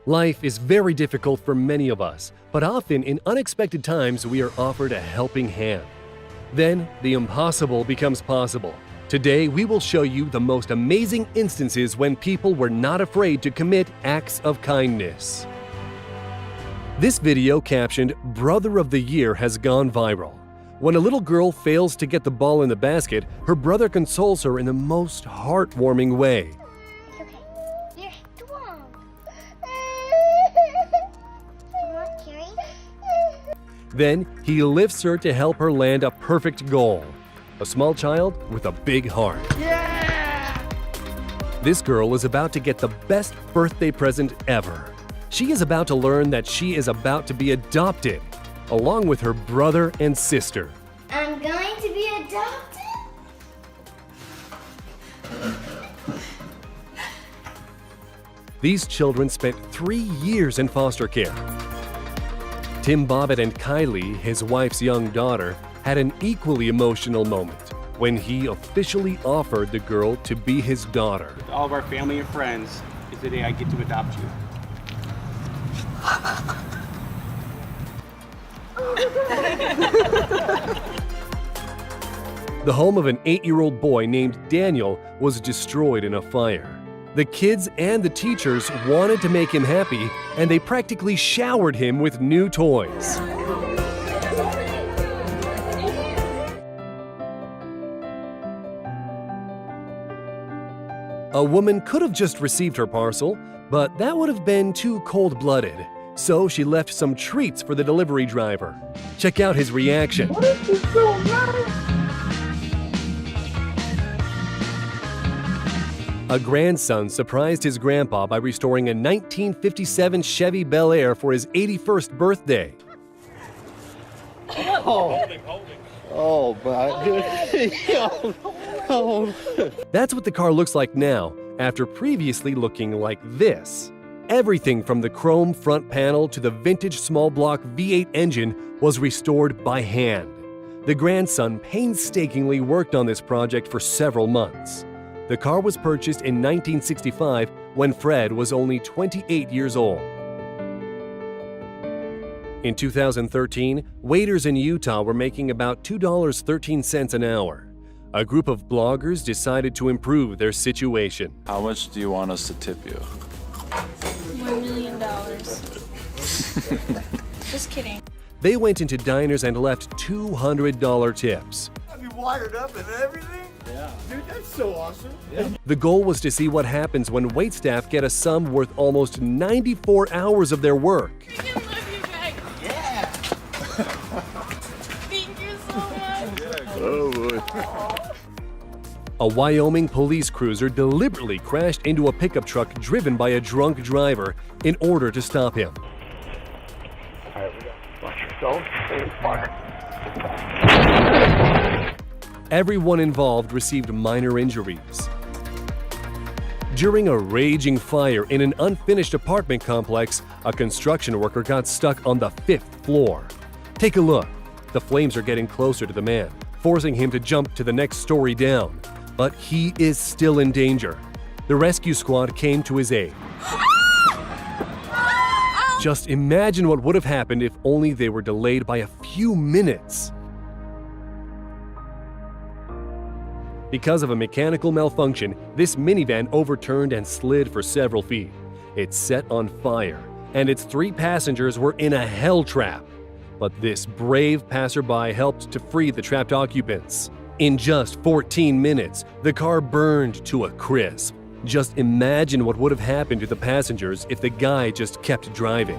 Life is very difficult for many of us, but often in unexpected times we are offered a helping hand. Then the impossible becomes possible. Today we will show you the most amazing instances when people were not afraid to commit acts of kindness. This video captioned "Brother of the Year" has gone viral. When a little girl fails to get the ball in the basket, her brother consoles her in the most heartwarming way. Then he lifts her to help her land a perfect goal. A small child with a big heart. Yeah! This girl is about to get the best birthday present ever. She is about to learn that she is about to be adopted, along with her brother and sister. I'm going to be adopted? These children spent 3 years in foster care. Tim Bobbitt and Kylie, his wife's young daughter, had an equally emotional moment when he officially offered the girl to be his daughter. With all of our family and friends, is the day I get to adopt you. The home of an 8-year-old boy named Daniel was destroyed in a fire. The kids and the teachers wanted to make him happy, and they practically showered him with new toys. A woman could have just received her parcel, but that would have been too cold-blooded. So she left some treats for the delivery driver. Check out his reaction. What is this doing, man? A grandson surprised his grandpa by restoring a 1957 Chevy Bel Air for his 81st birthday. Oh, That's what the car looks like now, after previously looking like this. Everything from the chrome front panel to the vintage small block V8 engine was restored by hand. The grandson painstakingly worked on this project for several months. The car was purchased in 1965 when Fred was only 28 years old. In 2013, waiters in Utah were making about $2.13 an hour. A group of bloggers decided to improve their situation. How much do you want us to tip you? $1 million. Just kidding. They went into diners and left $200 tips. Have you wired up and everything? Yeah. Dude, that's so awesome. Yeah. The goal was to see what happens when waitstaff get a sum worth almost 94 hours of their work. I love you guys. Yeah. Thank you so much. Oh, boy. A Wyoming police cruiser deliberately crashed into a pickup truck driven by a drunk driver in order to stop him. All right, we go. Watch yourself. Stay fire. Everyone involved received minor injuries. During a raging fire in an unfinished apartment complex, a construction worker got stuck on the 5th floor. Take a look. The flames are getting closer to the man, forcing him to jump to the next story down. But he is still in danger. The rescue squad came to his aid. Just imagine what would have happened if only they were delayed by a few minutes. Because of a mechanical malfunction, this minivan overturned and slid for several feet. It set on fire, and its 3 passengers were in a hell trap. But this brave passerby helped to free the trapped occupants. In just 14 minutes, the car burned to a crisp. Just imagine what would have happened to the passengers if the guy just kept driving.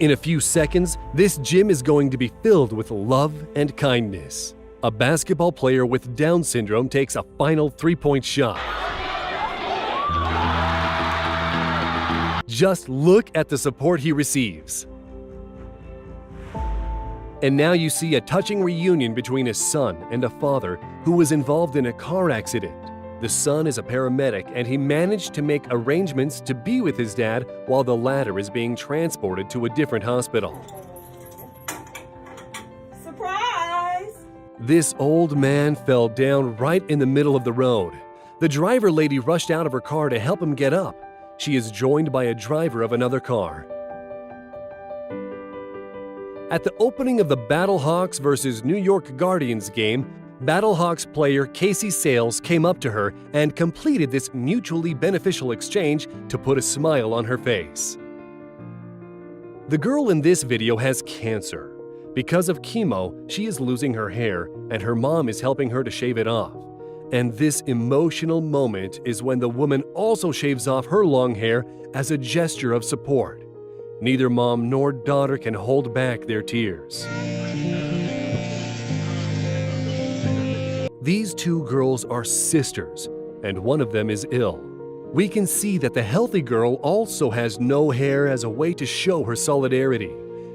In a few seconds, this gym is going to be filled with love and kindness. A basketball player with Down syndrome takes a final 3-point shot. Just look at the support he receives. And now you see a touching reunion between a son and a father who was involved in a car accident. The son is a paramedic, and he managed to make arrangements to be with his dad while the latter is being transported to a different hospital. Surprise! This old man fell down right in the middle of the road. The driver lady rushed out of her car to help him get up. She is joined by a driver of another car. At the opening of the Battlehawks vs. New York Guardians game, Battlehawks player Casey Sales came up to her and completed this mutually beneficial exchange to put a smile on her face. The girl in this video has cancer. Because of chemo, she is losing her hair, and her mom is helping her to shave it off. And this emotional moment is when the woman also shaves off her long hair as a gesture of support. Neither mom nor daughter can hold back their tears. These two girls are sisters, and one of them is ill. We can see that the healthy girl also has no hair as a way to show her solidarity.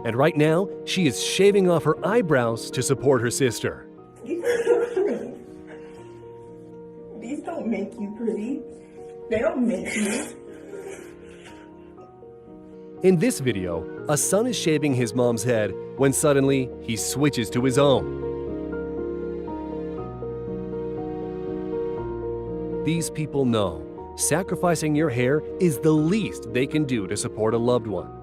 And right now, she is shaving off her eyebrows to support her sister. These don't make you pretty. They don't make you. In this video, a son is shaving his mom's head when suddenly he switches to his own. These people know sacrificing your hair is the least they can do to support a loved one.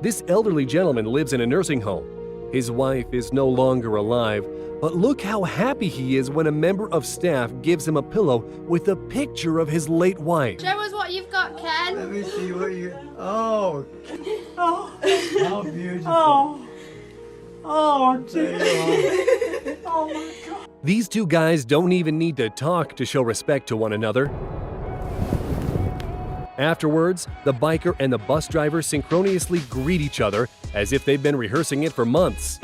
This elderly gentleman lives in a nursing home. His wife is no longer alive, but look how happy he is when a member of staff gives him a pillow with a picture of his late wife. Show us what you've got, Ken. Let me see what you. Oh. Oh. How beautiful. Oh. Oh, There dear. you are. Oh my God. These two guys don't even need to talk to show respect to one another. Afterwards, the biker and the bus driver synchronously greet each other as if they've been rehearsing it for months.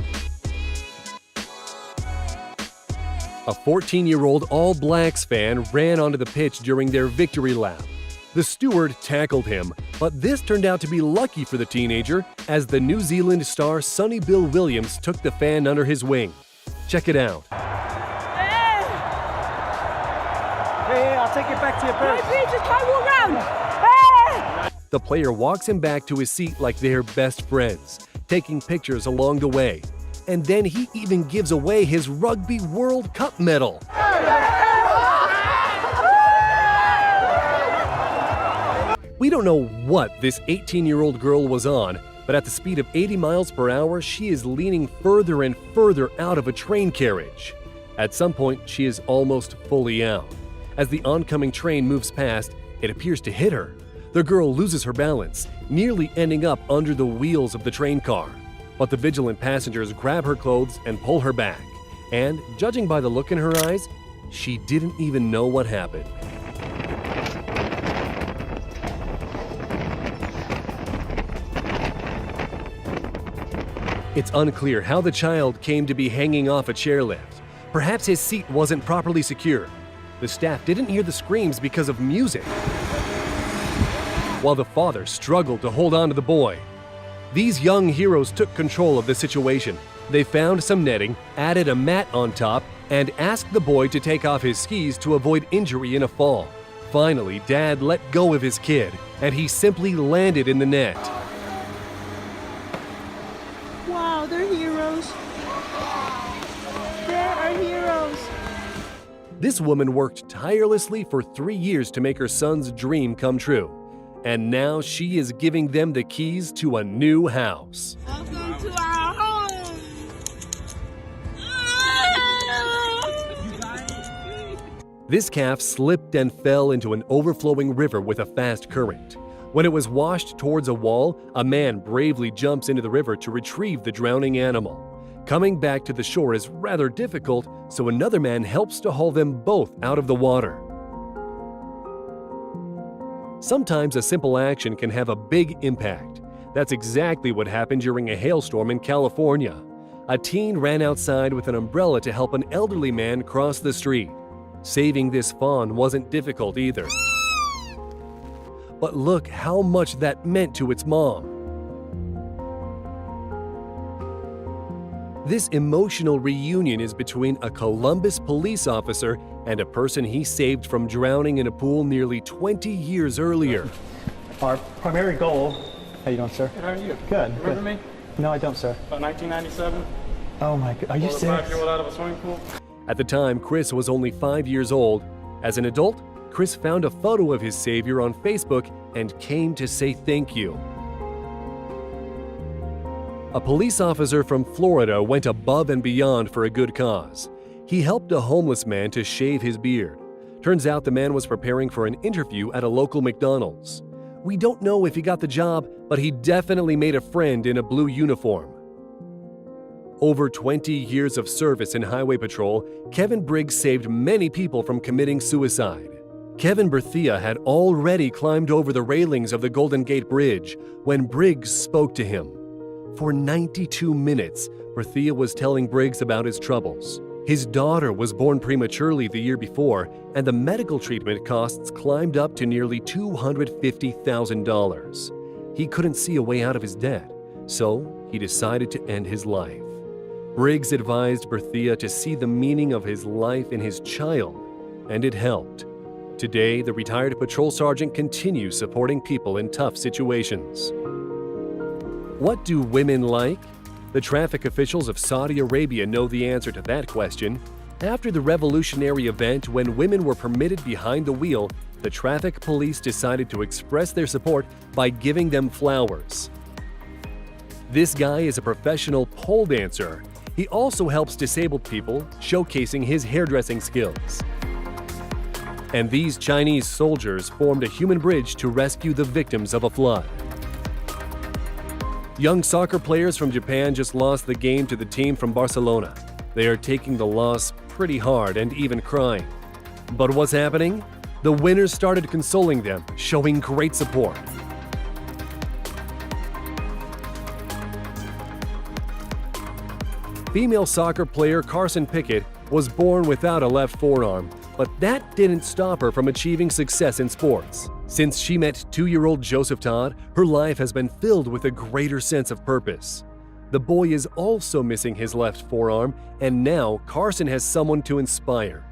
A 14-year-old All Blacks fan ran onto the pitch during their victory lap. The steward tackled him, but this turned out to be lucky for the teenager as the New Zealand star Sonny Bill Williams took the fan under his wing. Check it out. Hey, I'll take it back to your berth. The player walks him back to his seat like they're best friends, taking pictures along the way. And then he even gives away his Rugby World Cup medal. We don't know what this 18-year-old girl was on, but at the speed of 80 miles per hour, she is leaning further and further out of a train carriage. At some point, she is almost fully out. As the oncoming train moves past, it appears to hit her. The girl loses her balance, nearly ending up under the wheels of the train car. But the vigilant passengers grab her clothes and pull her back. And, judging by the look in her eyes, she didn't even know what happened. It's unclear how the child came to be hanging off a chairlift. Perhaps his seat wasn't properly secured. The staff didn't hear the screams because of music, while the father struggled to hold on to the boy. These young heroes took control of the situation. They found some netting, added a mat on top, and asked the boy to take off his skis to avoid injury in a fall. Finally, Dad let go of his kid, and he simply landed in the net. Wow, they're heroes. They are heroes. This woman worked tirelessly for 3 years to make her son's dream come true. And now she is giving them the keys to a new house. Welcome to our home. This calf slipped and fell into an overflowing river with a fast current. When it was washed towards a wall, a man bravely jumps into the river to retrieve the drowning animal. Coming back to the shore is rather difficult, so another man helps to haul them both out of the water. Sometimes a simple action can have a big impact. That's exactly what happened during a hailstorm in California. A teen ran outside with an umbrella to help an elderly man cross the street. Saving this fawn wasn't difficult either. But look how much that meant to its mom. This emotional reunion is between a Columbus police officer and a person he saved from drowning in a pool nearly 20 years earlier. Our primary goal. How you doing, sir? How are you? Good. Remember me? No, I don't, sir. About 1997? Oh my God, are you serious? 5-year-old out of a swimming pool? At the time, Chris was only 5 years old, As an adult, Chris found a photo of his savior on Facebook and came to say thank you. A police officer from Florida went above and beyond for a good cause. He helped a homeless man to shave his beard. Turns out the man was preparing for an interview at a local McDonald's. We don't know if he got the job, but he definitely made a friend in a blue uniform. Over 20 years of service in Highway Patrol, Kevin Briggs saved many people from committing suicide. Kevin Berthia had already climbed over the railings of the Golden Gate Bridge when Briggs spoke to him. For 92 minutes, Berthia was telling Briggs about his troubles. His daughter was born prematurely the year before, and the medical treatment costs climbed up to nearly $250,000. He couldn't see a way out of his debt, so he decided to end his life. Briggs advised Berthia to see the meaning of his life in his child, and it helped. Today, the retired patrol sergeant continues supporting people in tough situations. What do women like? The traffic officials of Saudi Arabia know the answer to that question. After the revolutionary event when women were permitted behind the wheel, the traffic police decided to express their support by giving them flowers. This guy is a professional pole dancer. He also helps disabled people, showcasing his hairdressing skills. And these Chinese soldiers formed a human bridge to rescue the victims of a flood. Young soccer players from Japan just lost the game to the team from Barcelona. They are taking the loss pretty hard and even crying. But what's happening? The winners started consoling them, showing great support. Female soccer player Carson Pickett was born without a left forearm, but that didn't stop her from achieving success in sports. Since she met 2-year-old Joseph Todd, her life has been filled with a greater sense of purpose. The boy is also missing his left forearm, and now Carson has someone to inspire.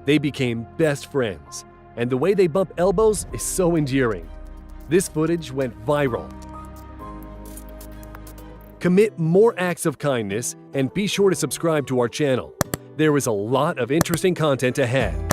They became best friends, and the way they bump elbows is so endearing. This footage went viral. Commit more acts of kindness and be sure to subscribe to our channel. There is a lot of interesting content ahead.